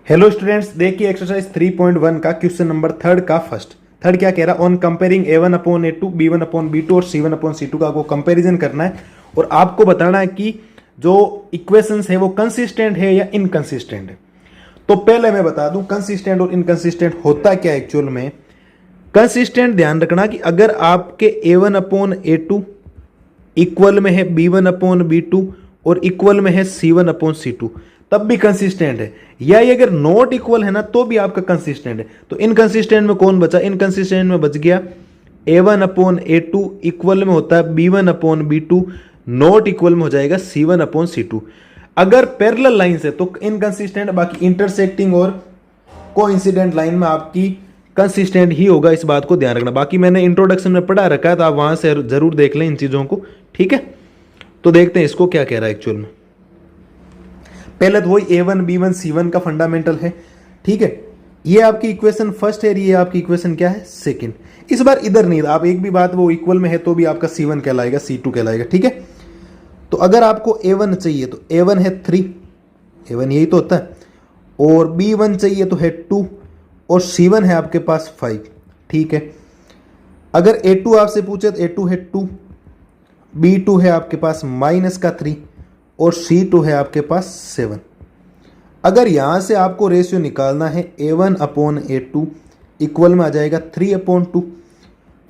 Hello students, देखिए exercise 3.1 का question number third का थर्ड क्या कह रहा है। ऑन कंपेयरिंग a1/a2 b1/b2 और c1/c2 का आपको कंपैरिजन करना है और आपको बताना है कि जो इक्वेशंस है वो कंसिस्टेंट है या इनकंसिस्टेंट है। तो पहले मैं बता दूं कंसिस्टेंट और इनकंसिस्टेंट होता क्या है एक्चुअल में। कंसिस्टेंट ध्यान रखना कि अगर आपके a1/a2 इक्वल में है b1/b2 और इक्वल में है c1/c2 तब भी कंसिस्टेंट है, या ये अगर नॉट इक्वल है ना तो भी आपका कंसिस्टेंट है। तो इनकंसिस्टेंट में कौन बचा? इनकंसिस्टेंट में बच गया a1/a2 इक्वल में होता है b1/b2, नॉट इक्वल में हो जाएगा c1/c2। अगर पैरेलल लाइन से तो इनकंसिस्टेंट, बाकी इंटरसेक्टिंग और कोइंसिडेंट लाइन में आपकी कंसिस्टेंट ही होगा। इस बात को ध्यान रखना। बाकी मैंने इंट्रोडक्शन में पढ़ा रखा है तो आप वहां से जरूर देख लें इन चीजों को, ठीक है। तो देखते हैं इसको क्या कह रहा है एक्चुअल में। पहले तो वही a1 b1 c1 का फंडामेंटल है, ठीक है। ये आपकी इक्वेशन फर्स्ट है, ये आपकी इक्वेशन क्या है? सेकंड। इस बार इधर नहीं, आप एक भी बात वो इक्वल में है तो भी आपका c1 कहलाएगा, c2 कहलाएगा, ठीक है। तो अगर आपको a1 चाहिए तो a1 है 3, a1 यही तो होता है, और b1 चाहिए तो है 2 और c1 है आपके पास 5, ठीक है। अगर a2 आपसे पूछे तो a2 है 2, b2 है आपके पास -3 और c2 है आपके पास 7। अगर यहां से आपको रेशियो निकालना है a1/a2 इक्वल में आ जाएगा 3/2,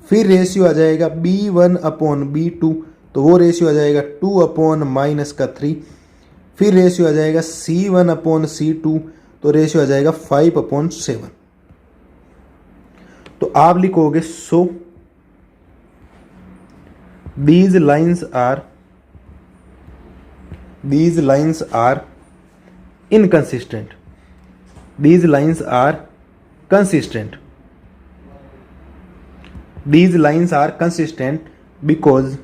फिर रेशियो आ जाएगा b1/b2 तो वो रेशियो आ जाएगा 2/-3, फिर रेशियो आ जाएगा c1/c2 तो रेशियो आ जाएगा 5/7। तो आप लिखोगे सो these lines are inconsistent. These lines are consistent. These lines are consistent because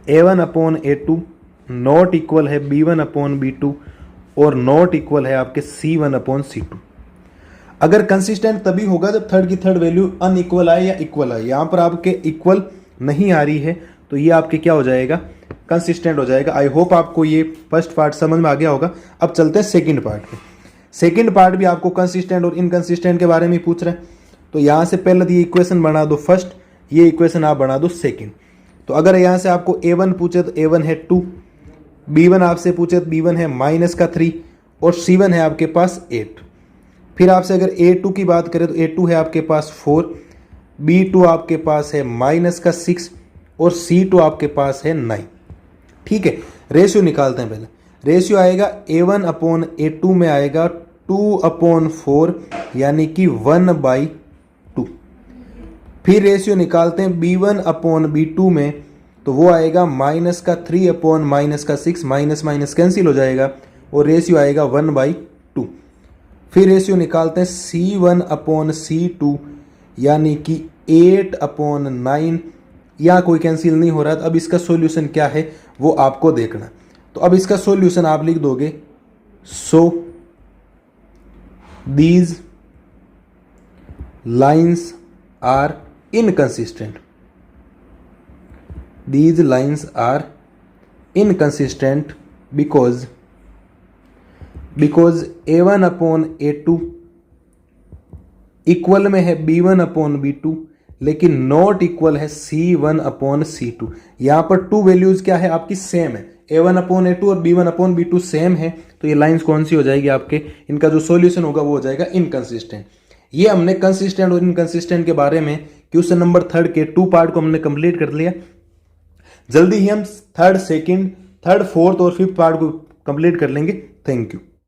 a1/a2 not equal है b1/b2 और नॉट इक्वल है आपके c1/c2। अगर कंसिस्टेंट तभी होगा जब थर्ड की थर्ड वैल्यू अनइक्वल आए या इक्वल आए। यहां पर आपके इक्वल नहीं आ रही है तो ये आपके क्या हो जाएगा? कंसिस्टेंट हो जाएगा। आई होप आपको ये फर्स्ट पार्ट समझ में आ गया होगा। अब चलते हैं सेकंड पार्ट पे। सेकंड पार्ट भी आपको कंसिस्टेंट और इनकंसिस्टेंट के बारे में पूछ रहा है। तो यहां से पहले ये इक्वेशन बना दो फर्स्ट, ये इक्वेशन आप बना दो सेकंड। तो अगर यहां से आपको a1 पूछे तो a1 है 2, b1 आपसे पूछे तो b1 है -3 और c1 है आपके पास 8। फिर आपसे अगर a2 की बात करें तो a2 है आपके पास 4, b2 आपके पास है -6 और c2 आपके पास है 9, ठीक है। रेशियो निकालते हैं। पहले रेशियो आएगा a1/a2 में आएगा 2/4 यानी कि 1/2। फिर रेशियो निकालते हैं b1/b2 में तो वो आएगा -3/-6, माइनस कैंसिल हो जाएगा और रेशियो आएगा 1/2। फिर रेशियो निकालते हैं c1/c2 यानी कि 8/9, या कोई कैंसिल नहीं हो रहा। तो अब इसका सॉल्यूशन क्या है वो आपको देखना। तो अब इसका सॉल्यूशन आप लिख दोगे so these lines are inconsistent. These lines are inconsistent because a1/a2 equal में है b1/b2 लेकिन नॉट इक्वल है c1/c2। यहां पर टू वैल्यूज क्या है आपकी? सेम है। a1/a2 और b1/b2 सेम है तो ये लाइंस कौन सी हो जाएगी आपके? इनका जो सॉल्यूशन होगा वो हो जाएगा इनकंसिस्टेंट। ये हमने कंसिस्टेंट और इनकंसिस्टेंट के बारे में क्वेश्चन नंबर थर्ड के 2 पार्ट को हमने कंप्लीट कर लिया। जल्दी ही हम थर्ड, सेकंड, थर्ड, फोर्थ और फिफ्थ पार्ट को कंप्लीट कर लेंगे। Thank you.